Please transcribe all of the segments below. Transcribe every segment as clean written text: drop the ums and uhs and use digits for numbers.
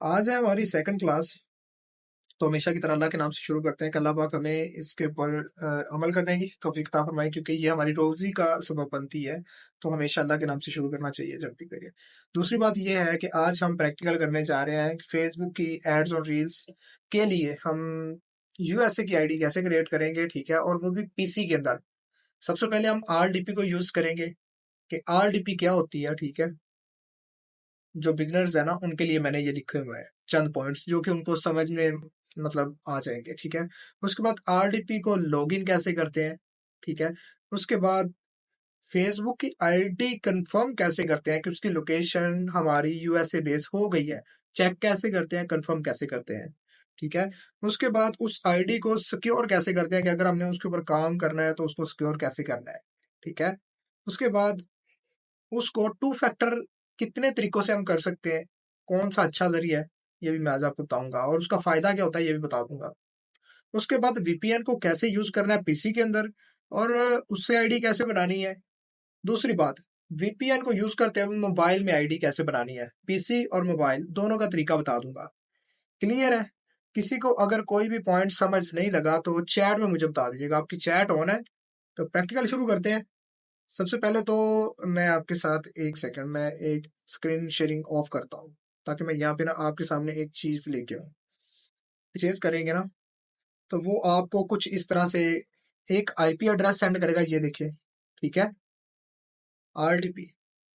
आज है हमारी सेकंड क्लास। तो हमेशा की तरह अल्लाह के नाम से शुरू करते हैं कि अल्लाह पाक हमें इसके ऊपर अमल करने की तौफीक अता फरमाए, क्योंकि ये हमारी रोजी का सबब बनती है। तो हमेशा अल्लाह के नाम से शुरू करना चाहिए जब भी करिए। दूसरी बात ये है कि आज हम प्रैक्टिकल करने जा रहे हैं कि फेसबुक की एड्स और रील्स के लिए हम यूएसए की आईडी कैसे क्रिएट करेंगे, ठीक है, और वो भी पीसी के अंदर। सबसे पहले हम आरडीपी को यूज करेंगे कि आरडीपी क्या होती है, ठीक है। जो बिगिनर्स है ना, उनके लिए मैंने ये लिखे हुए हैं चंद पॉइंट्स जो कि उनको समझ में मतलब आ जाएंगे, ठीक है। उसके बाद आरडीपी को लॉगिन कैसे करते हैं, ठीक है। उसके बाद फेसबुक की आईडी कंफर्म कैसे करते हैं कि उसकी लोकेशन हमारी यूएसए बेस हो गई है, चेक कैसे करते हैं, कंफर्म कैसे करते हैं, ठीक है। उसके बाद उस आईडी को सिक्योर कैसे करते हैं कि अगर हमने उसके ऊपर काम करना है तो उसको सिक्योर कैसे करना है, ठीक है। उसके बाद उसको टू फैक्टर कितने तरीकों से हम कर सकते हैं, कौन सा अच्छा जरिया है, ये भी मैं आज आपको बताऊंगा, और उसका फायदा क्या होता है ये भी बता दूंगा। उसके बाद वीपीएन को कैसे यूज करना है पीसी के अंदर, और उससे आईडी कैसे बनानी है। दूसरी बात, वीपीएन को यूज करते हुए मोबाइल में आईडी कैसे बनानी है, पीसी और मोबाइल दोनों का तरीका बता दूंगा। क्लियर है। किसी को अगर कोई भी पॉइंट समझ नहीं लगा तो चैट में मुझे बता दीजिएगा। आपकी चैट ऑन है। तो प्रैक्टिकल शुरू करते हैं। सबसे पहले तो मैं आपके साथ एक सेकंड में एक स्क्रीन शेयरिंग ऑफ करता हूँ, ताकि मैं यहाँ पे ना आपके सामने एक चीज लेके आऊँ। परचेज करेंगे ना, तो वो आपको कुछ इस तरह से एक आईपी एड्रेस सेंड करेगा, ये देखिए, ठीक है। आरडीपी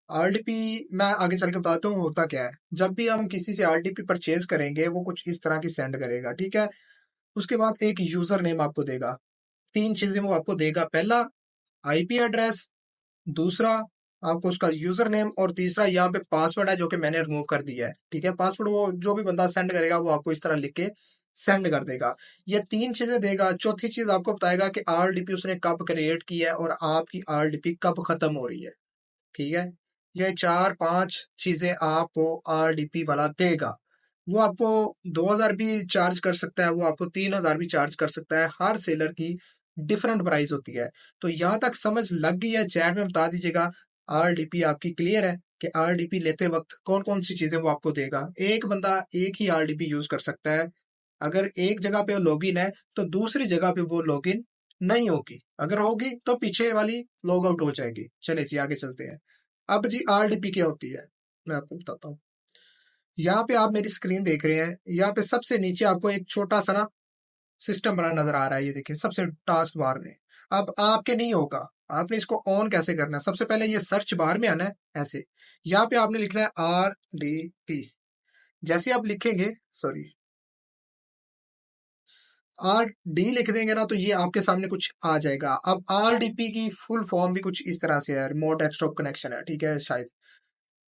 आरडीपी मैं आगे चल के बताता हूँ होता क्या है। जब भी हम किसी से आरडीपी परचेज करेंगे वो कुछ इस तरह की सेंड करेगा, ठीक है। उसके बाद एक यूजर नेम आपको देगा। तीन चीजें वो आपको देगा। पहला आईपी एड्रेस, दूसरा आपको उसका यूजर नेम, और तीसरा यहाँ पे पासवर्ड है जो कि मैंने रिमूव कर दिया है, ठीक है। पासवर्ड वो जो भी बंदा सेंड करेगा वो आपको इस तरह लिख के सेंड कर देगा। ये तीन चीजें देगा। चौथी चीज आपको बताएगा कि आरडीपी उसने कब क्रिएट की है और आपकी आरडीपी कब खत्म हो रही है, ठीक है। ये चार पांच चीजें आपको आरडीपी वाला देगा। वो आपको 2000 भी चार्ज कर सकता है, वो आपको 3000 भी चार्ज कर सकता है। हर सेलर की डिफरेंट प्राइस होती है। तो यहाँ तक समझ लग गई है, चैट में बता दीजिएगा। आरडीपी आपकी क्लियर है कि आरडीपी लेते वक्त कौन कौन सी चीजें वो आपको देगा। एक बंदा एक ही आरडीपी यूज कर सकता है। अगर एक जगह पे लॉगिन है तो दूसरी जगह पे वो लॉगिन नहीं होगी। अगर होगी तो पीछे वाली लॉग आउट हो जाएगी। चले जी आगे चलते हैं। अब जी आरडीपी क्या होती है मैं आपको बताता हूँ। यहाँ पे आप मेरी स्क्रीन देख रहे हैं, यहाँ पे सबसे नीचे आपको एक छोटा सा ना सिस्टम बना नजर आ रहा है, ये देखिए सबसे टास्क बार में। अब आपके नहीं होगा, आपने इसको ऑन कैसे करना है। सबसे पहले ये सर्च बार में आना है ऐसे। यहाँ पे आपने लिखना है आर डी पी। जैसे आप लिखेंगे, सॉरी, आर डी लिख देंगे ना तो ये आपके सामने कुछ आ जाएगा। अब आर डी पी की फुल फॉर्म भी कुछ इस तरह से है, रिमोट डेस्कटॉप कनेक्शन है, ठीक है शायद।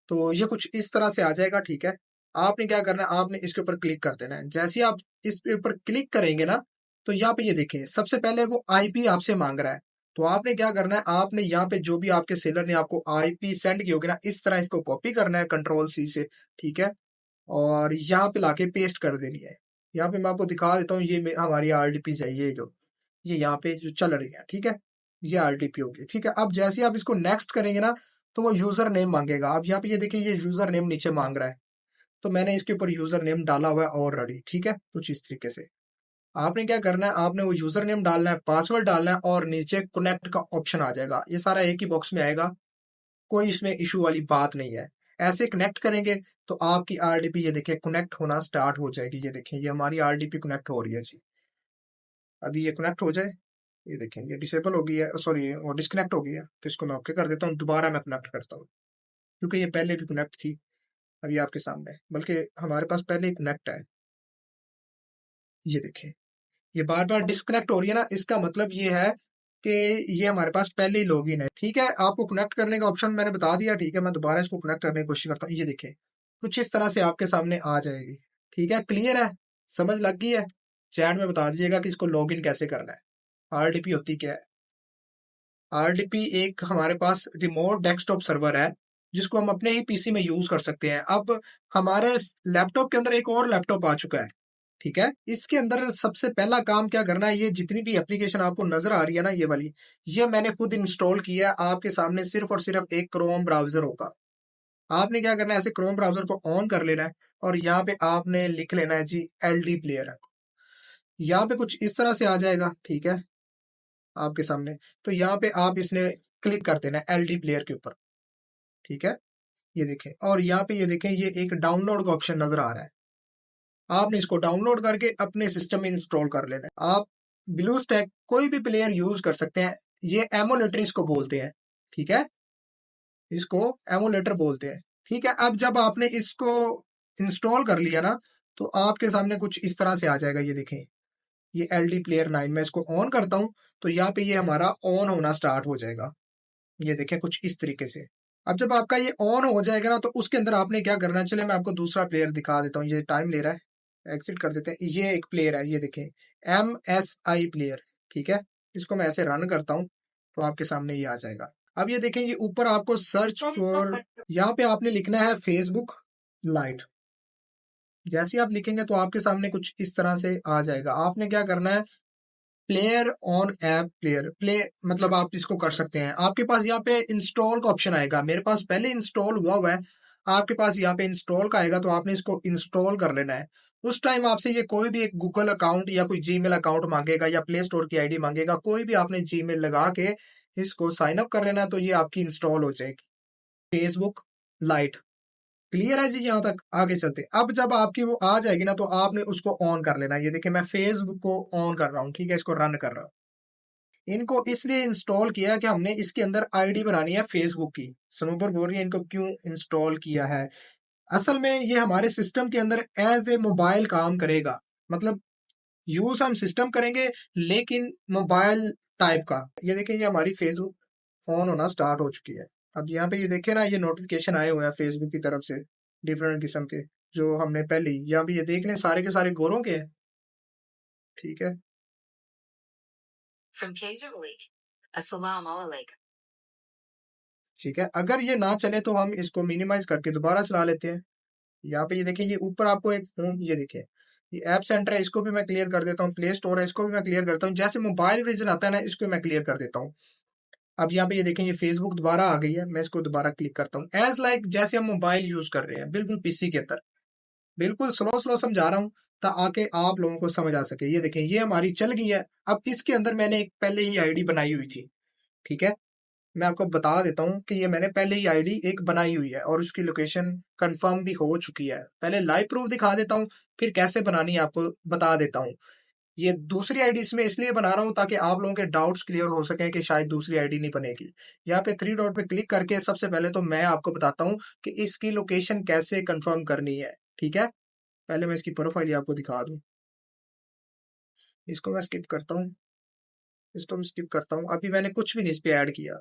तो ये कुछ इस तरह से आ जाएगा, ठीक है। आपने क्या करना है, आपने इसके ऊपर क्लिक कर देना है। जैसे ही आप इस पे ऊपर क्लिक करेंगे ना, तो यहाँ पे ये देखें सबसे पहले वो आईपी आपसे मांग रहा है। तो आपने क्या करना है, आपने यहाँ पे जो भी आपके सेलर ने आपको आईपी सेंड की होगी ना, इस तरह इसको कॉपी करना है कंट्रोल सी से, ठीक है। और यहाँ पे लाके पेस्ट कर देनी है। यहाँ पे मैं आपको दिखा देता हूँ, ये हमारी आरडीपी है, ये यहाँ पे जो चल रही है, ठीक है। ये आरडीपी होगी, ठीक है। अब जैसे ही आप इसको नेक्स्ट करेंगे ना, तो वो यूजर नेम मांगेगा। अब यहाँ पे ये देखिए, ये यूजर नेम नीचे मांग रहा है। तो मैंने इसके ऊपर यूजर नेम डाला हुआ है ऑलरेडी, ठीक है। कुछ इस तरीके से आपने क्या करना है, आपने वो यूजर नेम डालना है, पासवर्ड डालना है, और नीचे कनेक्ट का ऑप्शन आ जाएगा। ये सारा एक ही बॉक्स में आएगा, कोई इसमें इशू वाली बात नहीं है। ऐसे कनेक्ट करेंगे तो आपकी आरडीपी ये देखिए कनेक्ट होना स्टार्ट हो जाएगी। ये देखिए, ये हमारी आरडीपी कनेक्ट हो रही है जी। अभी ये कनेक्ट हो जाए, ये देखें ये डिसेबल हो गई है, सॉरी वो डिस्कनेक्ट हो गई है। तो इसको मैं ओके कर देता हूँ, दोबारा मैं कनेक्ट करता हूँ, क्योंकि ये पहले भी कनेक्ट थी। अभी आपके सामने, बल्कि हमारे पास पहले ही कनेक्ट है। ये देखें, ये बार बार डिस्कनेक्ट हो रही है ना, इसका मतलब ये है कि ये हमारे पास पहले ही लॉगिन है, ठीक है। आपको कनेक्ट करने का ऑप्शन मैंने बता दिया, ठीक है। मैं दोबारा इसको कनेक्ट करने की कोशिश करता हूँ। ये देखें कुछ इस तरह से आपके सामने आ जाएगी, ठीक है। क्लियर है, समझ लग गई है। चैट में बता दीजिएगा कि इसको लॉगिन कैसे करना है। आरडीपी होती क्या है। आरडीपी एक हमारे पास रिमोट डेस्कटॉप सर्वर है, जिसको हम अपने ही पीसी में यूज कर सकते हैं। अब हमारे लैपटॉप के अंदर एक और लैपटॉप आ चुका है, ठीक है। इसके अंदर सबसे पहला काम क्या करना है, ये जितनी भी एप्लीकेशन आपको नजर आ रही है ना, ये वाली, ये मैंने खुद इंस्टॉल किया है। आपके सामने सिर्फ और सिर्फ एक क्रोम ब्राउजर होगा। आपने क्या करना है, ऐसे क्रोम ब्राउजर को ऑन कर लेना है और यहाँ पे आपने लिख लेना है जी LD प्लेयर। यहाँ पे कुछ इस तरह से आ जाएगा, ठीक है, आपके सामने। तो यहाँ पे आप इसने क्लिक कर देना है LD प्लेयर के ऊपर, ठीक है। ये देखें, और यहाँ पे ये देखें, ये एक डाउनलोड का ऑप्शन नजर आ रहा है। आपने इसको डाउनलोड करके अपने सिस्टम में इंस्टॉल कर लेना है। आप ब्लू स्टैक कोई भी प्लेयर यूज कर सकते हैं, ये एमुलेटर इसको बोलते हैं, ठीक है, इसको एमुलेटर बोलते हैं, ठीक है। अब जब आपने इसको इंस्टॉल कर लिया ना, तो आपके सामने कुछ इस तरह से आ जाएगा। ये देखें, ये LD प्लेयर 9, मैं इसको ऑन करता हूँ तो यहाँ पे ये हमारा ऑन होना स्टार्ट हो जाएगा। ये देखें कुछ इस तरीके से। अब जब आपका ये ऑन हो जाएगा ना, तो उसके अंदर आपने क्या करना है, चले मैं आपको दूसरा प्लेयर दिखा देता हूँ, ये टाइम ले रहा है, एग्जिट कर देते हैं। ये एक प्लेयर है, ये देखें MSI प्लेयर, ठीक है। इसको मैं ऐसे रन करता हूँ तो आपके सामने ये आ जाएगा। अब ये देखें, ये ऊपर आपको सर्च फॉर, यहाँ पे आपने लिखना है फेसबुक लाइट। जैसे ही आप लिखेंगे तो आपके सामने कुछ इस तरह से आ जाएगा। आपने क्या करना है, player on app player play, मतलब आप इसको कर सकते हैं। आपके पास यहाँ पे इंस्टॉल का ऑप्शन आएगा, मेरे पास पहले इंस्टॉल हुआ है, आपके पास यहाँ पे इंस्टॉल का आएगा, तो आपने इसको इंस्टॉल कर लेना है। उस टाइम आपसे ये कोई भी एक गूगल अकाउंट या कोई जीमेल अकाउंट मांगेगा या प्ले स्टोर की आईडी मांगेगा, कोई भी आपने जीमेल लगा के इसको साइन अप कर लेना है, तो ये आपकी इंस्टॉल हो जाएगी फेसबुक लाइट। क्लियर है जी, यहाँ तक। आगे चलते हैं। अब जब आपकी वो आ जाएगी ना, तो आपने उसको ऑन कर लेना है। ये देखिए, मैं फेसबुक को ऑन कर रहा हूँ, ठीक है, इसको रन कर रहा हूँ। इनको इसलिए इंस्टॉल किया कि हमने इसके अंदर आईडी बनानी है फेसबुक की। सनूबर बोल रही है इनको क्यों इंस्टॉल किया है। असल में ये हमारे सिस्टम के अंदर एज ए मोबाइल काम करेगा, मतलब यूज हम सिस्टम करेंगे लेकिन मोबाइल टाइप का। ये देखिए, ये हमारी फेसबुक ऑन होना स्टार्ट हो चुकी है। अब यहाँ पे ये देखे ना, ये नोटिफिकेशन आए हुए हैं फेसबुक की तरफ से, डिफरेंट किस्म के, जो हमने पहले ही यहाँ पे ये देख लें, सारे के सारे गोरों के हैं, ठीक है। From Kaiser Lake, Assalamu alaikum। ठीक है, अगर ये ना चले तो हम इसको मिनिमाइज करके दोबारा चला लेते हैं। यहाँ पे ये देखिए, ये ऊपर आपको एक होम, ये देखिए, ये ऐप सेंटर है, इसको भी मैं क्लियर कर देता हूँ। प्ले स्टोर है, इसको भी मैं क्लियर करता हूँ। जैसे मोबाइल वर्जन आता है ना, इसको मैं क्लियर कर देता हूँ। अब यहाँ पे ये देखें, ये फेसबुक दोबारा आ गई है, मैं इसको दोबारा क्लिक करता हूँ। एज लाइक जैसे हम मोबाइल यूज कर रहे हैं, बिल्कुल पीसी के अंदर, बिल्कुल स्लो स्लो समझा रहा हूँ ताकि आप लोगों को समझ आ सके। ये देखें, ये हमारी चल गई है। अब इसके अंदर मैंने एक पहले ही आईडी बनाई हुई थी, ठीक है। मैं आपको बता देता हूँ कि ये मैंने पहले ही आईडी एक बनाई हुई है और उसकी लोकेशन कंफर्म भी हो चुकी है। पहले लाइव प्रूफ दिखा देता हूँ, फिर कैसे बनानी है आपको बता देता हूँ। ये दूसरी आईडी इसमें इसलिए बना रहा हूँ ताकि आप लोगों के डाउट्स क्लियर हो सकें कि शायद दूसरी आईडी नहीं बनेगी। यहाँ पे थ्री डॉट पे क्लिक करके सबसे पहले तो मैं आपको बताता हूँ कि इसकी लोकेशन कैसे कंफर्म करनी है, ठीक है। पहले मैं इसकी प्रोफाइल आपको दिखा दूँ, इसको मैं स्किप करता हूँ, इसको मैं स्किप करता हूँ। अभी मैंने कुछ भी नहीं इस पे ऐड किया,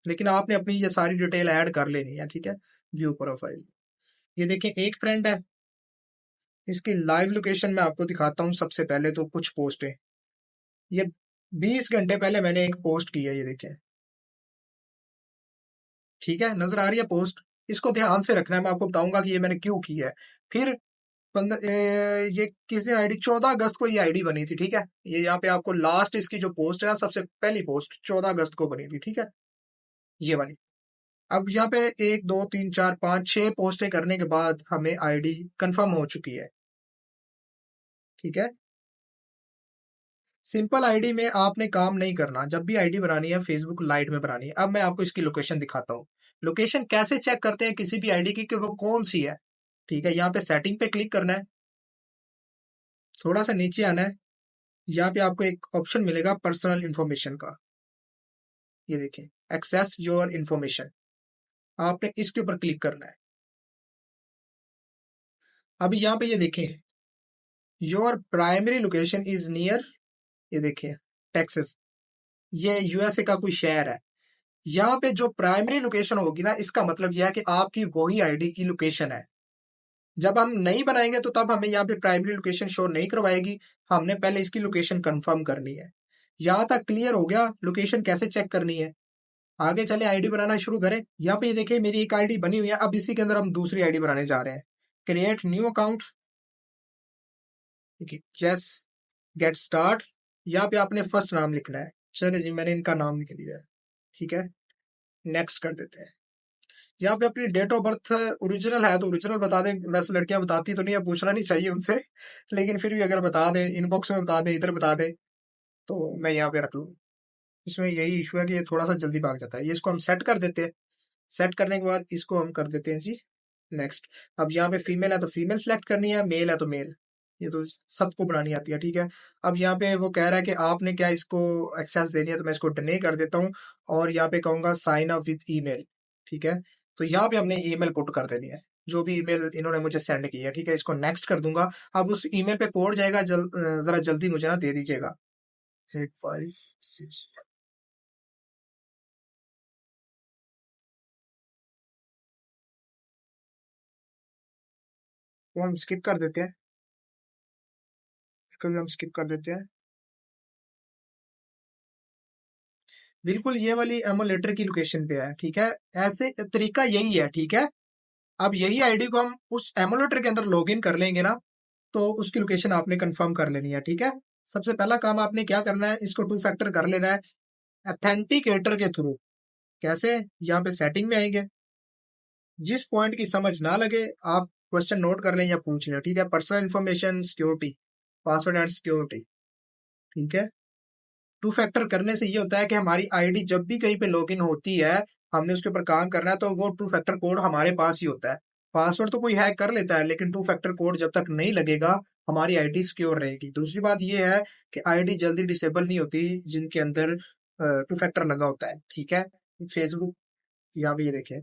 लेकिन आपने अपनी ये सारी डिटेल ऐड कर लेनी है, ठीक है। व्यू प्रोफाइल, ये देखिए, एक फ्रेंड है, इसकी लाइव लोकेशन मैं आपको दिखाता हूँ। सबसे पहले तो कुछ पोस्ट है, ये 20 घंटे पहले मैंने एक पोस्ट की है, ये देखें, ठीक है, नजर आ रही है पोस्ट। इसको ध्यान से रखना है, मैं आपको बताऊंगा कि ये मैंने क्यों की है। फिर ये किस दिन आईडी, 14 अगस्त को ये आईडी बनी थी, ठीक है। ये यहाँ पे आपको लास्ट इसकी जो पोस्ट है ना, सबसे पहली पोस्ट 14 अगस्त को बनी थी, ठीक है, ये वाली। अब यहाँ पे 1 2 3 4 5 6 पोस्टें करने के बाद हमें आईडी कंफर्म हो चुकी है, ठीक है। सिंपल आईडी में आपने काम नहीं करना, जब भी आईडी बनानी है फेसबुक लाइट में बनानी है। अब मैं आपको इसकी लोकेशन दिखाता हूँ। लोकेशन कैसे चेक करते हैं किसी भी आईडी की कि वो कौन सी है, ठीक है। यहाँ पे सेटिंग पे क्लिक करना है, थोड़ा सा नीचे आना है, यहाँ पे आपको एक ऑप्शन मिलेगा पर्सनल इंफॉर्मेशन का, ये देखें, एक्सेस योर इंफॉर्मेशन, आपने इसके ऊपर क्लिक करना है। अभी यहाँ पे ये देखें, your primary location is near, ये देखिए, टेक्सास, ये यूएसए का कोई शहर है। यहाँ पे जो प्राइमरी लोकेशन होगी ना, इसका मतलब यह है कि आपकी वही आईडी की लोकेशन है। जब हम नहीं बनाएंगे तो तब हमें यहाँ पे प्राइमरी लोकेशन शो नहीं करवाएगी, हमने पहले इसकी लोकेशन कंफर्म करनी है। यहाँ तक क्लियर हो गया लोकेशन कैसे चेक करनी है। आगे चले आईडी बनाना शुरू करें। यहाँ पे ये देखिए, मेरी एक आईडी बनी हुई है, अब इसी के अंदर हम दूसरी आईडी बनाने जा रहे हैं। Create new account, yes, get start, यहाँ पे आपने फर्स्ट नाम लिखना है। चले जी, मैंने इनका नाम लिख दिया है, ठीक है, नेक्स्ट कर देते हैं। यहाँ पे अपनी डेट ऑफ बर्थ ओरिजिनल है तो ओरिजिनल बता दें, वैसे लड़कियां बताती तो नहीं है, पूछना नहीं चाहिए उनसे, लेकिन फिर भी अगर बता दें, इनबॉक्स में बता दें, इधर बता दें, तो मैं यहाँ पे रख लूँ। इसमें यही इशू है कि ये थोड़ा सा जल्दी भाग जाता है। ये इसको हम सेट कर देते हैं। सेट करने के बाद इसको हम कर देते हैं जी नेक्स्ट। अब यहाँ पे फीमेल है तो फीमेल सेलेक्ट करनी है, मेल है तो मेल। ये तो सबको बनानी आती है, ठीक है। अब यहाँ पे वो कह रहा है कि आपने क्या इसको एक्सेस देनी है, तो मैं इसको डने कर देता हूँ और यहाँ पे कहूंगा साइन अप विद ईमेल, ठीक है। तो यहाँ पे हमने ईमेल पुट कर देनी है, जो भी ईमेल इन्होंने मुझे सेंड की है, ठीक है। इसको नेक्स्ट कर दूंगा। अब उस ईमेल पे कोड जाएगा, जरा जल्दी मुझे ना दे दीजिएगा। 856 को हम स्किप कर देते हैं, इसको भी हम स्किप कर देते हैं। बिल्कुल ये वाली एमुलेटर की लोकेशन पे है, ठीक है। ऐसे तरीका यही है, ठीक है। अब यही आईडी को हम उस एमुलेटर के अंदर लॉगिन कर लेंगे ना, तो उसकी लोकेशन आपने कंफर्म कर लेनी है, ठीक है। सबसे पहला काम आपने क्या करना है, इसको टू फैक्टर कर लेना है अथेंटिकेटर के थ्रू। कैसे? यहाँ पे सेटिंग में आएंगे, जिस पॉइंट की समझ ना लगे आप क्वेश्चन नोट कर लें या पूछ लें, ठीक है। Personal information security, password and security, ठीक है। टू फैक्टर करने से ये होता है कि हमारी आईडी जब भी कहीं पे लॉगिन होती है, हमने उसके ऊपर काम करना है, तो वो टू फैक्टर कोड हमारे पास ही होता है। पासवर्ड तो कोई हैक कर लेता है, लेकिन टू फैक्टर कोड जब तक नहीं लगेगा हमारी आईडी सिक्योर रहेगी। दूसरी बात ये है कि आईडी जल्दी डिसेबल नहीं होती जिनके अंदर टू फैक्टर लगा होता है, ठीक है। फेसबुक, यहाँ पे ये देखें,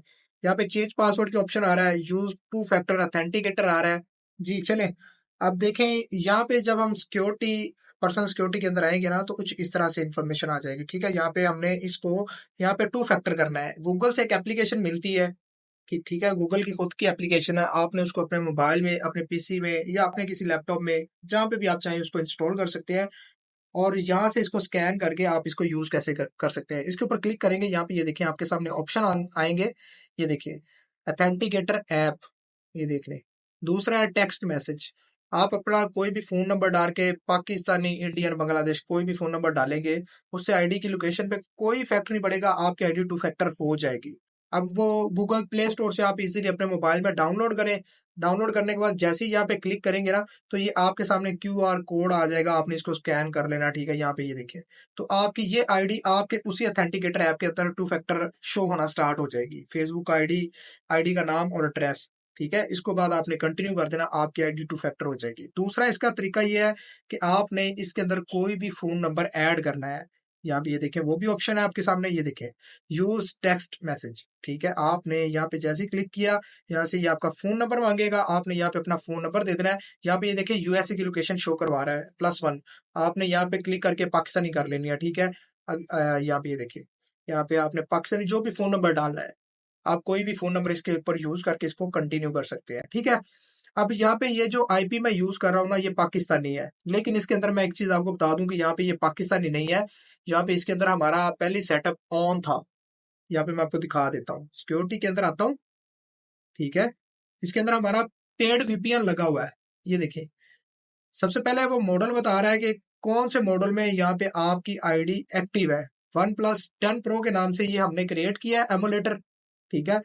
यहाँ पे चेंज पासवर्ड के ऑप्शन आ रहा है, यूज टू फैक्टर अथेंटिकेटर आ रहा है जी। चले अब देखें, यहाँ पे जब हम सिक्योरिटी, पर्सनल सिक्योरिटी के अंदर आएंगे ना, तो कुछ इस तरह से इंफॉर्मेशन आ जाएगी, ठीक है। यहाँ पे हमने इसको यहाँ पे टू फैक्टर करना है। गूगल से एक एप्लीकेशन मिलती है कि ठीक है, गूगल की खुद की एप्लीकेशन है, आपने उसको अपने मोबाइल में, अपने पीसी में या अपने किसी लैपटॉप में, जहाँ पे भी आप चाहें उसको इंस्टॉल कर सकते हैं। और यहाँ से इसको स्कैन करके आप इसको यूज कैसे कर सकते हैं, इसके ऊपर क्लिक करेंगे। यहाँ पे ये देखिए आपके सामने ऑप्शन आएंगे, ये देखिए अथेंटिकेटर ऐप, ये देख लें। दूसरा है टेक्स्ट मैसेज। आप अपना कोई भी फोन नंबर डाल के, पाकिस्तानी, इंडियन, बांग्लादेश, कोई भी फोन नंबर डालेंगे, उससे आईडी की लोकेशन पे कोई इफेक्ट नहीं पड़ेगा, आपकी आईडी टू फैक्टर हो जाएगी। अब वो गूगल प्ले स्टोर से आप इजीली अपने मोबाइल में डाउनलोड करें। डाउनलोड करने के बाद जैसे ही यहाँ पे क्लिक करेंगे ना, तो ये आपके सामने क्यूआर कोड आ जाएगा, आपने इसको स्कैन कर लेना, ठीक है। यहाँ पे ये देखिए, तो आपकी ये आईडी आपके उसी अथेंटिकेटर ऐप के अंदर टू फैक्टर शो होना स्टार्ट हो जाएगी। फेसबुक आईडी, आईडी का नाम और एड्रेस, ठीक है। इसको बाद आपने कंटिन्यू कर देना, आपकी आईडी टू फैक्टर हो जाएगी। दूसरा इसका तरीका ये है कि आपने इसके अंदर कोई भी फोन नंबर ऐड करना है। यहाँ पे ये देखें, वो भी ऑप्शन है आपके सामने, ये देखें यूज टेक्स्ट मैसेज, ठीक है। आपने यहाँ पे जैसे ही क्लिक किया, यहाँ से ये आपका फोन नंबर मांगेगा, आपने यहाँ पे अपना फोन नंबर दे देना है। यहाँ पे ये देखिए यूएसए की लोकेशन शो करवा रहा है +1, आपने यहाँ पे क्लिक करके पाकिस्तानी कर लेनी है, ठीक है। यहाँ पे ये देखिए, यहाँ पे आपने पाकिस्तानी जो भी फोन नंबर डालना है, आप कोई भी फोन नंबर इसके ऊपर यूज करके इसको कंटिन्यू कर सकते हैं, ठीक है। अब यहाँ पे ये जो आईपी मैं यूज कर रहा हूँ ना, ये पाकिस्तानी है, लेकिन इसके अंदर मैं एक चीज आपको बता दूं कि यहाँ पे ये पाकिस्तानी नहीं है। यहाँ पे इसके अंदर हमारा पहले सेटअप ऑन था। यहाँ पे मैं आपको दिखा देता हूँ, सिक्योरिटी के अंदर आता हूँ, ठीक है। इसके अंदर हमारा पेड वीपीएन लगा हुआ है, ये देखिए। सबसे पहले वो मॉडल बता रहा है कि कौन से मॉडल में यहाँ पे आपकी आईडी एक्टिव है। वन प्लस 10 प्रो के नाम से ये हमने क्रिएट किया है एमुलेटर, ठीक है।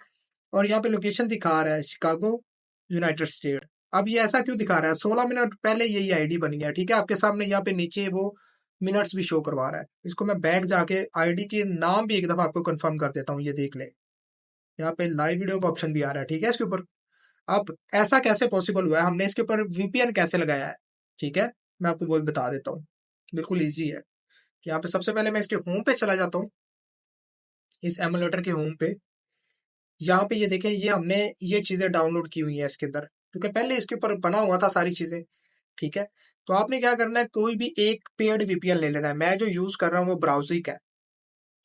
और यहाँ पे लोकेशन दिखा रहा है शिकागो, यूनाइटेड स्टेट। अब ये ऐसा क्यों दिखा रहा है, 16 मिनट पहले यही आईडी बनी है, ठीक है। आपके सामने यहाँ पे नीचे वो मिनट्स भी शो करवा रहा है। इसको मैं बैक जाके आईडी के नाम भी एक दफा आपको कंफर्म कर देता हूँ, ये देख ले। यहाँ पे लाइव वीडियो का ऑप्शन भी आ रहा है, ठीक है, इसके ऊपर। अब ऐसा कैसे पॉसिबल हुआ है, हमने इसके ऊपर वीपीएन कैसे लगाया है, ठीक है, मैं आपको वो भी बता देता हूँ। बिल्कुल ईजी है। यहाँ पे सबसे पहले मैं इसके होम पे चला जाता हूँ, इस एमुलेटर के होम पे। यहाँ पे ये देखें, ये हमने ये चीजें डाउनलोड की हुई है इसके अंदर, क्योंकि पहले इसके ऊपर बना हुआ था सारी चीजें, ठीक है। तो आपने क्या करना है, कोई भी एक पेड वीपीएन ले लेना है। मैं जो यूज कर रहा हूँ वो ब्राउजिक है,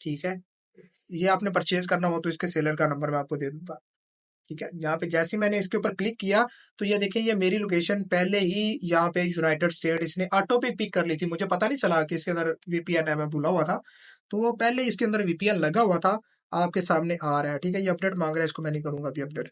ठीक है। ये आपने परचेज करना हो तो इसके सेलर का नंबर मैं आपको दे दूंगा, ठीक है। यहाँ पे जैसे ही मैंने इसके ऊपर क्लिक किया, तो ये देखिए ये मेरी लोकेशन पहले ही यहाँ पे यूनाइटेड स्टेट इसने ऑटो पे पिक कर ली थी, मुझे पता नहीं चला कि इसके अंदर वीपीएन है, मैं भूला हुआ था। तो वो पहले ही इसके अंदर वीपीएन लगा हुआ था, आपके सामने आ रहा है, ठीक है। ये अपडेट मांग रहा है, इसको मैं नहीं करूंगा अभी अपडेट,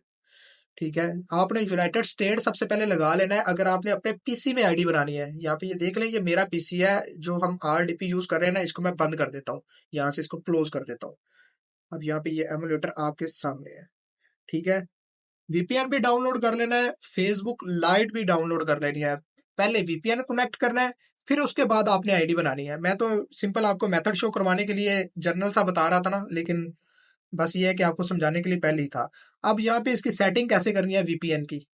ठीक है। आपने यूनाइटेड स्टेट सबसे पहले लगा लेना है अगर आपने अपने पीसी में आईडी बनानी है। यहाँ पे ये देख लें, ये मेरा पीसी है, जो हम आरडीपी यूज कर रहे हैं ना, इसको मैं बंद कर देता हूँ, यहाँ से इसको क्लोज कर देता हूँ। अब यहाँ पे ये एमुलेटर आपके सामने है, ठीक है। वीपीएन भी डाउनलोड कर लेना है, फेसबुक लाइट भी डाउनलोड कर लेनी है। पहले वीपीएन कनेक्ट करना है, फिर उसके बाद आपने आईडी बनानी है। मैं तो सिंपल आपको मेथड शो करवाने के लिए जनरल सा बता रहा था ना, लेकिन बस ये है कि आपको समझाने के लिए पहले ही था। अब यहाँ पे इसकी सेटिंग कैसे करनी है वीपीएन की,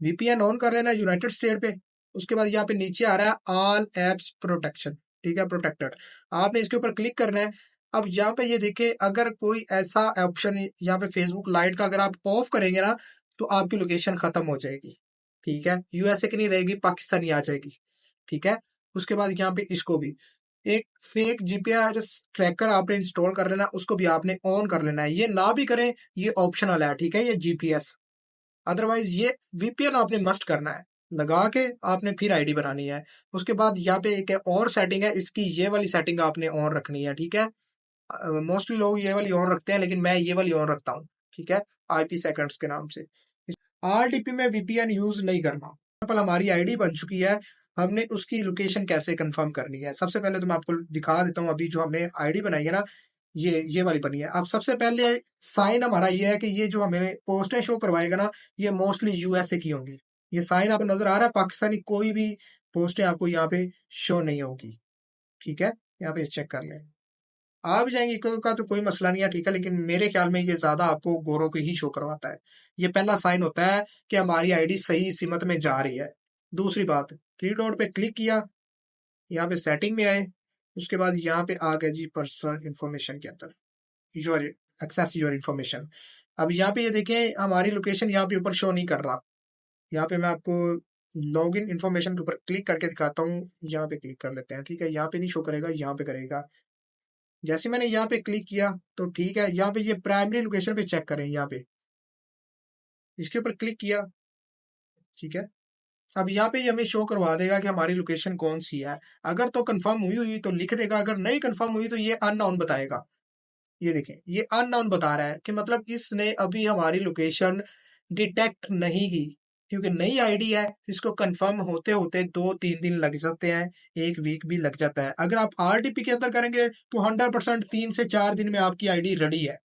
वीपीएन ऑन कर लेना है यूनाइटेड स्टेट पे। उसके बाद यहाँ पे नीचे आ रहा है ऑल एप्स प्रोटेक्शन, ठीक है, प्रोटेक्टेड। आपने इसके ऊपर क्लिक करना है। अब यहाँ पे ये देखिए, अगर कोई ऐसा ऑप्शन यहाँ पे फेसबुक लाइट का अगर आप ऑफ करेंगे ना, तो आपकी लोकेशन खत्म हो जाएगी। ठीक है, यूएसए की नहीं रहेगी, पाकिस्तानी आ जाएगी। ठीक है। उसके बाद यहाँ पे इसको भी एक फेक जीपीआरएस ट्रैकर आपने इंस्टॉल कर लेना, उसको भी आपने ऑन कर लेना है। ये ना भी करें, ये ऑप्शनल है, ठीक है, ये जीपीएस। अदरवाइज ये वीपीएन आपने मस्ट करना है, लगा के आपने फिर आईडी बनानी है। उसके बाद यहाँ पे एक और सेटिंग है, इसकी ये वाली सेटिंग आपने ऑन रखनी है। ठीक है, मोस्टली लोग ये वाली ऑन रखते हैं, लेकिन मैं ये वाली ऑन रखता हूँ। ठीक है, आईपी सेकंड्स के नाम से। आरटीपी में वीपीएन यूज नहीं करना। एग्जाम्पल हमारी आईडी बन चुकी है, हमने उसकी लोकेशन कैसे कंफर्म करनी है। सबसे पहले तो मैं आपको दिखा देता हूँ, अभी जो हमने आईडी बनाई है ना, ये वाली बनी है। अब सबसे पहले साइन हमारा ये है कि ये जो हमें पोस्टें शो करवाएगा ना, ये मोस्टली यूएसए की होंगी। ये साइन आपको नजर आ रहा है, पाकिस्तानी कोई भी पोस्टें आपको यहाँ पे शो नहीं होगी। ठीक है, यहाँ पे चेक कर लें, आ भी जाएंगी का तो कोई मसला नहीं है। ठीक है, लेकिन मेरे ख्याल में ये ज्यादा आपको गोरों के ही शो करवाता है। ये पहला साइन होता है कि हमारी आईडी सही सिमत में जा रही है। दूसरी बात, थ्री डॉट पे क्लिक किया, यहाँ पे सेटिंग में आए, उसके बाद यहाँ पे आ गया जी पर्सनल इंफॉर्मेशन के अंदर, योर एक्सेस योर इंफॉर्मेशन। अब यहाँ पे ये देखें, हमारी लोकेशन यहाँ पे ऊपर शो नहीं कर रहा। यहाँ पे मैं आपको लॉग इन इन्फॉर्मेशन के ऊपर क्लिक करके दिखाता हूँ। यहाँ पे क्लिक कर लेते हैं। ठीक है, यहाँ पे नहीं शो करेगा, यहाँ पे करेगा। जैसे मैंने यहाँ पे क्लिक किया तो ठीक है, यहाँ पे ये प्राइमरी लोकेशन पे चेक करें, यहाँ पे इसके ऊपर क्लिक किया। ठीक है, अब यहाँ पे ये हमें शो करवा देगा कि हमारी लोकेशन कौन सी है। अगर तो कंफर्म हुई हुई तो लिख देगा, अगर नहीं कंफर्म हुई तो ये अननोन बताएगा। ये देखें, ये अननोन बता रहा है कि मतलब इसने अभी हमारी लोकेशन डिटेक्ट नहीं की, क्योंकि नई आईडी है। इसको कंफर्म होते होते 2-3 दिन लग जाते हैं, 1 वीक भी लग जाता है। अगर आप आरटीपी के अंदर करेंगे तो 100% 3 से 4 दिन में आपकी आईडी रेडी है।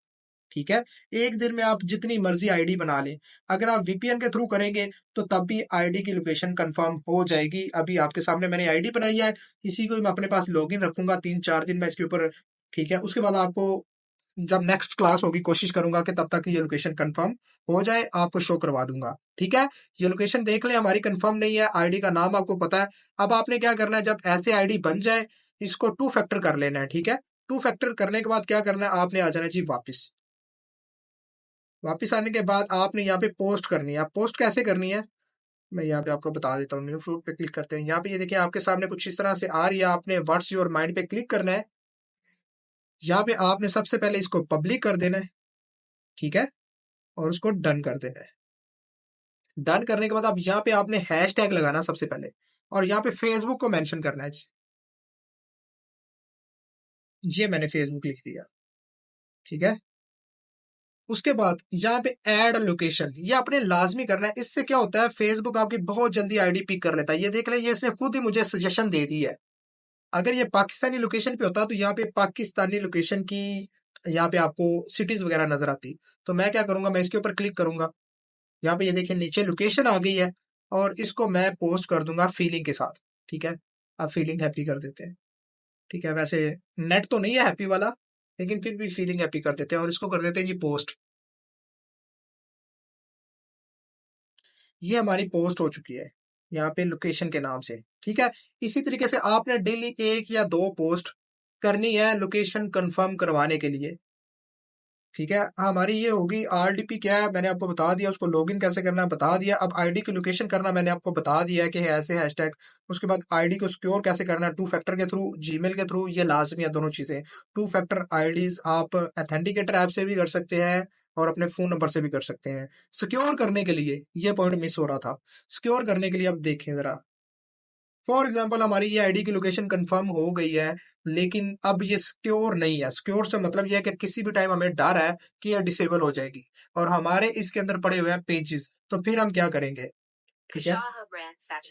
ठीक है, एक दिन में आप जितनी मर्जी आईडी बना लें। अगर आप वीपीएन के थ्रू करेंगे तो तब भी आईडी की लोकेशन कंफर्म हो जाएगी। अभी आपके सामने मैंने आईडी बनाई है, इसी को मैं अपने पास लॉगिन रखूंगा 3-4 दिन में इसके ऊपर। ठीक है, उसके बाद आपको जब नेक्स्ट क्लास होगी, कोशिश करूंगा कि तब तक ये लोकेशन कंफर्म हो जाए, आपको शो करवा दूंगा। ठीक है, ये लोकेशन देख लें, हमारी कंफर्म नहीं है, आईडी का नाम आपको पता है। अब आपने क्या करना है, जब ऐसे आईडी बन जाए, इसको 2 फैक्टर कर लेना है। ठीक है, 2 फैक्टर करने के बाद क्या करना है, आपने आ जाना जी वापिस। वापिस आने के बाद आपने यहाँ पे पोस्ट करनी है। आप पोस्ट कैसे करनी है, मैं यहाँ पे आपको बता देता हूँ। न्यू फ्रूट पे क्लिक करते हैं, यहाँ पे ये देखिए आपके सामने कुछ इस तरह से आ रही है। आपने व्हाट्स योर माइंड पे क्लिक करना है। यहाँ पे आपने सबसे पहले इसको पब्लिक कर देना है। ठीक है, और उसको डन कर देना है। डन करने के बाद अब यहाँ पे आपने हैश टैग लगाना सबसे पहले, और यहाँ पे फेसबुक को मेंशन करना है जी। ये मैंने फेसबुक लिख दिया। ठीक है, उसके बाद यहाँ पे ऐड लोकेशन, ये आपने लाजमी करना है। इससे क्या होता है, फेसबुक आपकी बहुत जल्दी आईडी पिक कर लेता है। ये देख लें, ये इसने खुद ही मुझे सजेशन दे दी है। अगर ये पाकिस्तानी लोकेशन पे होता तो यहाँ पे पाकिस्तानी लोकेशन की यहाँ पे आपको सिटीज वगैरह नजर आती। तो मैं क्या करूंगा, मैं इसके ऊपर क्लिक करूंगा। यहाँ पे ये देखिए नीचे लोकेशन आ गई है, और इसको मैं पोस्ट कर दूंगा फीलिंग के साथ। ठीक है, अब फीलिंग हैप्पी कर देते हैं। ठीक है, वैसे नेट तो नहीं है हैप्पी वाला, लेकिन फिर भी फीलिंग हैप्पी कर देते हैं, और इसको कर देते हैं जी पोस्ट। ये हमारी पोस्ट हो चुकी है यहाँ पे लोकेशन के नाम से। ठीक है, इसी तरीके से आपने डेली 1 या 2 पोस्ट करनी है लोकेशन कंफर्म करवाने के लिए। ठीक है, हमारी ये होगी। आरडीपी क्या है मैंने आपको बता दिया, उसको लॉगिन कैसे करना है बता दिया। अब आईडी की लोकेशन करना मैंने आपको बता दिया है कि है ऐसे हैशटैग। उसके बाद आईडी को सिक्योर कैसे करना है, 2 फैक्टर के थ्रू, जीमेल के थ्रू, ये लाजमी है दोनों चीजें। 2 फैक्टर आईडीज आप अथेंटिकेटर ऐप से भी कर सकते हैं, और अपने फोन नंबर से भी कर सकते हैं। सिक्योर करने के लिए ये पॉइंट मिस हो रहा था। सिक्योर करने के लिए अब देखें जरा, फॉर एग्जाम्पल हमारी ये आईडी की लोकेशन कंफर्म हो गई है, लेकिन अब ये सिक्योर नहीं है। सिक्योर से मतलब ये है कि किसी भी टाइम हमें डर है कि ये डिसेबल हो जाएगी, और हमारे इसके अंदर पड़े हुए हैं पेजेस। तो फिर हम क्या करेंगे, ठीक है,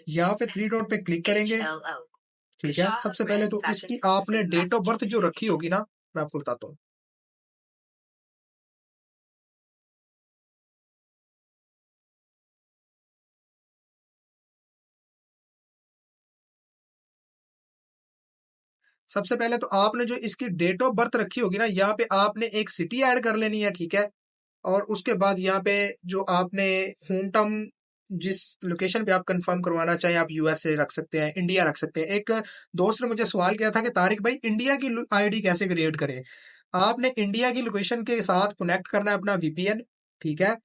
यहाँ पे 3 डॉट पे क्लिक करेंगे। ठीक है, सबसे पहले तो इसकी आपने डेट ऑफ बर्थ जो रखी होगी ना, मैं आपको बताता हूँ। सबसे पहले तो आपने जो इसकी डेट ऑफ बर्थ रखी होगी ना, यहाँ पे आपने एक सिटी ऐड कर लेनी है, ठीक है। और उसके बाद यहाँ पे जो आपने होम टाउन, जिस लोकेशन पे आप कंफर्म करवाना चाहें, आप यूएसए रख सकते हैं, इंडिया रख सकते हैं। एक दोस्त ने मुझे सवाल किया था कि तारिक भाई इंडिया की आईडी कैसे क्रिएट करें। आपने इंडिया की लोकेशन के साथ कनेक्ट करना है अपना वीपीएन, ठीक है,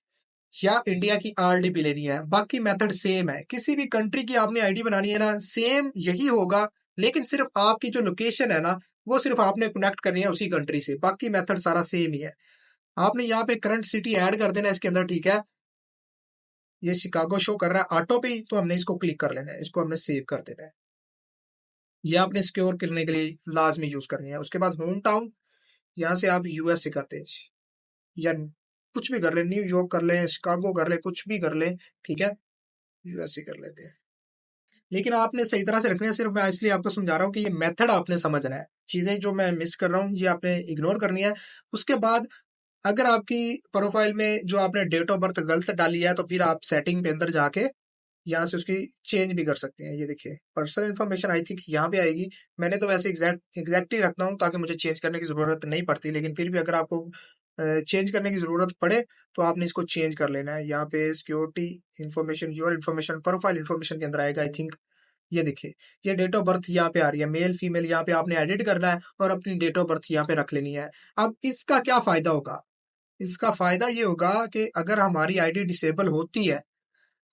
या इंडिया की आरडीपी लेनी है। बाकी मेथड सेम है, किसी भी कंट्री की आपने आईडी बनानी है ना, सेम यही होगा। लेकिन सिर्फ आपकी जो लोकेशन है ना, वो सिर्फ आपने कनेक्ट करनी है उसी कंट्री से, बाकी मेथड सारा सेम ही है। आपने यहाँ पे करंट सिटी ऐड कर देना है इसके अंदर, ठीक है। ये शिकागो शो कर रहा है ऑटो पे, तो हमने इसको क्लिक कर लेना है, इसको हमने सेव कर देना है। ये आपने सिक्योर करने के लिए लाजमी यूज करनी है। उसके बाद होम टाउन, यहाँ से आप यूएस से करते हैं, या कुछ भी कर ले, न्यूयॉर्क कर ले, शिकागो कर ले, कुछ भी कर ले, ठीक है, यूएस से कर लेते हैं। लेकिन आपने सही तरह से रखना है, सिर्फ मैं इसलिए आपको समझा रहा हूँ कि ये मेथड आपने समझना है। चीजें जो मैं मिस कर रहा हूँ ये आपने इग्नोर करनी है। उसके बाद अगर आपकी प्रोफाइल में जो आपने डेट ऑफ बर्थ गलत डाली है, तो फिर आप सेटिंग पे अंदर जाके यहाँ से उसकी चेंज भी कर सकते हैं। ये देखिए पर्सनल इन्फॉर्मेशन आई थिंक यहाँ पे आएगी। मैंने तो वैसे एग्जैक्ट ही रखता हूँ ताकि मुझे चेंज करने की ज़रूरत नहीं पड़ती, लेकिन फिर भी अगर आपको चेंज करने की ज़रूरत पड़े तो आपने इसको चेंज कर लेना है। यहाँ पे security information, your information, profile information के अंदर आएगा आई थिंक। ये देखिए ये डेट ऑफ बर्थ यहाँ पे आ रही है, मेल फीमेल यहाँ पे आपने एडिट करना है और अपनी डेट ऑफ बर्थ यहाँ पे रख लेनी है। अब इसका क्या फ़ायदा होगा? इसका फ़ायदा ये होगा कि अगर हमारी आईडी डिसेबल होती है,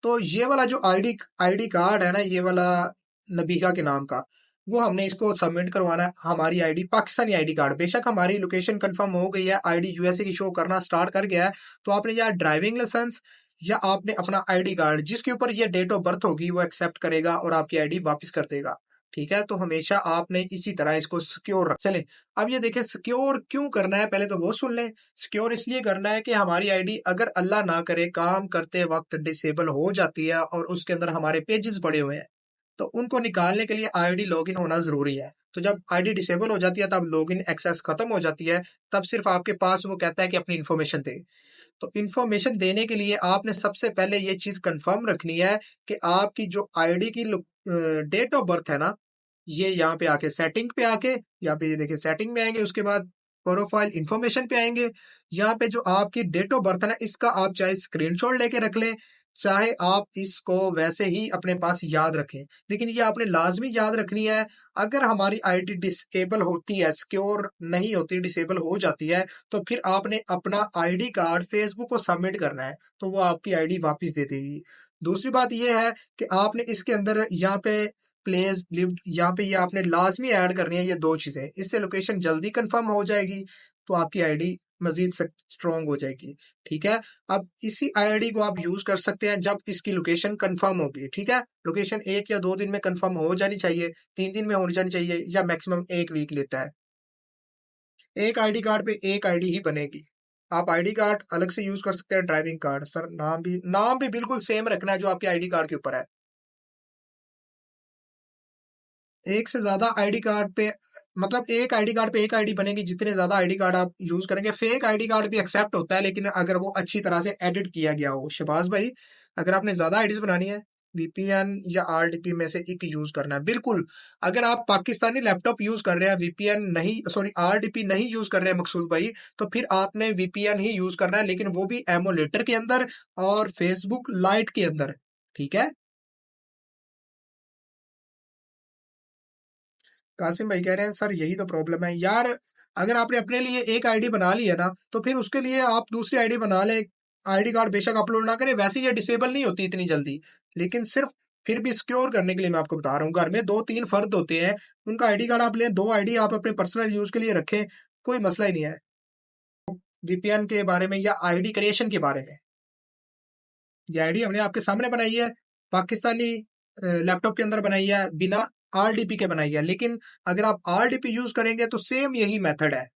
तो ये वाला जो आईडी आईडी कार्ड है ना, ये वाला नबीहा के नाम का, वो हमने इसको सबमिट करवाना है। हमारी आईडी पाकिस्तानी आईडी कार्ड, बेशक हमारी लोकेशन कंफर्म हो गई है, आईडी यूएसए की शो करना स्टार्ट कर गया है, तो आपने या ड्राइविंग लाइसेंस या आपने अपना आईडी कार्ड जिसके ऊपर ये डेट ऑफ बर्थ होगी वो एक्सेप्ट करेगा और आपकी आईडी वापस कर देगा, ठीक है। तो हमेशा आपने इसी तरह इसको सिक्योर रख चले। अब ये देखें सिक्योर क्यों करना है, पहले तो वो सुन लें। सिक्योर इसलिए करना है कि हमारी आईडी अगर अल्लाह ना करे काम करते वक्त डिसेबल हो जाती है और उसके अंदर हमारे पेजेस पड़े हुए हैं, तो उनको निकालने के लिए आईडी लॉगिन होना जरूरी है। तो जब आईडी डिसेबल हो जाती है, तब लॉगिन एक्सेस खत्म हो जाती है, तब सिर्फ आपके पास वो कहता है कि अपनी इन्फॉर्मेशन दे। तो इन्फॉर्मेशन देने के लिए आपने सबसे पहले ये चीज कंफर्म रखनी है कि आपकी जो आईडी की डेट ऑफ बर्थ है ना, ये यहाँ पे आके सेटिंग पे आके, यहाँ पे ये देखिए सेटिंग में आएंगे, उसके बाद प्रोफाइल इंफॉर्मेशन पे आएंगे। यहाँ पे जो आपकी डेट ऑफ बर्थ है ना, इसका आप चाहे स्क्रीनशॉट लेके रख लें, चाहे आप इसको वैसे ही अपने पास याद रखें, लेकिन ये आपने लाजमी याद रखनी है। अगर हमारी आईडी डिसेबल होती है, सिक्योर नहीं होती, डिसेबल हो जाती है, तो फिर आपने अपना आईडी कार्ड फेसबुक को सबमिट करना है, तो वो आपकी आईडी वापस दे देगी। दूसरी बात ये है कि आपने इसके अंदर यहाँ पे प्लेस लिव्ड, यहाँ पे ये आपने लाजमी ऐड करनी है, ये दो चीजें। इससे लोकेशन जल्दी कंफर्म हो जाएगी, तो आपकी आईडी मजीद स्ट्रॉन्ग हो जाएगी, ठीक है। अब इसी आईडी को आप यूज कर सकते हैं जब इसकी लोकेशन कंफर्म होगी, ठीक है। लोकेशन 1 या 2 दिन में कंफर्म हो जानी चाहिए, 3 दिन में होनी जानी चाहिए, या मैक्सिमम 1 वीक लेता है। एक आईडी कार्ड पे एक आईडी ही बनेगी। आप आईडी कार्ड अलग से यूज कर सकते हैं, ड्राइविंग कार्ड सर, नाम भी बिल्कुल सेम रखना है जो आपके आईडी कार्ड के ऊपर है। एक से ज्यादा आईडी कार्ड पे, मतलब एक आईडी कार्ड पे एक आईडी बनेगी, जितने ज्यादा आईडी कार्ड आप यूज करेंगे। फेक आईडी कार्ड भी एक्सेप्ट होता है, लेकिन अगर वो अच्छी तरह से एडिट किया गया हो। शहबाज भाई, अगर आपने ज्यादा आईडीज बनानी है, वीपीएन या आरडीपी में से एक यूज करना है, बिल्कुल। अगर आप पाकिस्तानी लैपटॉप यूज कर रहे हैं, वीपीएन नहीं, सॉरी आरडीपी नहीं यूज कर रहे हैं मकसूद भाई, तो फिर आपने वीपीएन ही यूज करना है, लेकिन वो भी एमुलेटर के अंदर और फेसबुक लाइट के अंदर, ठीक है। कासिम भाई कह रहे हैं सर यही तो प्रॉब्लम है यार। अगर आपने अपने लिए एक आईडी बना ली है ना, तो फिर उसके लिए आप दूसरी आईडी बना ले। आईडी कार्ड बेशक अपलोड ना करें, वैसे ये डिसेबल नहीं होती इतनी जल्दी, लेकिन सिर्फ फिर भी सिक्योर करने के लिए मैं आपको बता रहा हूँ। घर में 2-3 फर्द होते हैं, उनका आईडी कार्ड आप लें, 2 आईडी आप अपने पर्सनल यूज के लिए रखें, कोई मसला ही नहीं है। वीपीएन के बारे में या आईडी क्रिएशन के बारे में, ये आईडी हमने आपके सामने बनाई है, पाकिस्तानी लैपटॉप के अंदर बनाई है, बिना आरडीपी के बनाई है। लेकिन अगर आप आरडीपी यूज करेंगे तो सेम यही मेथड है।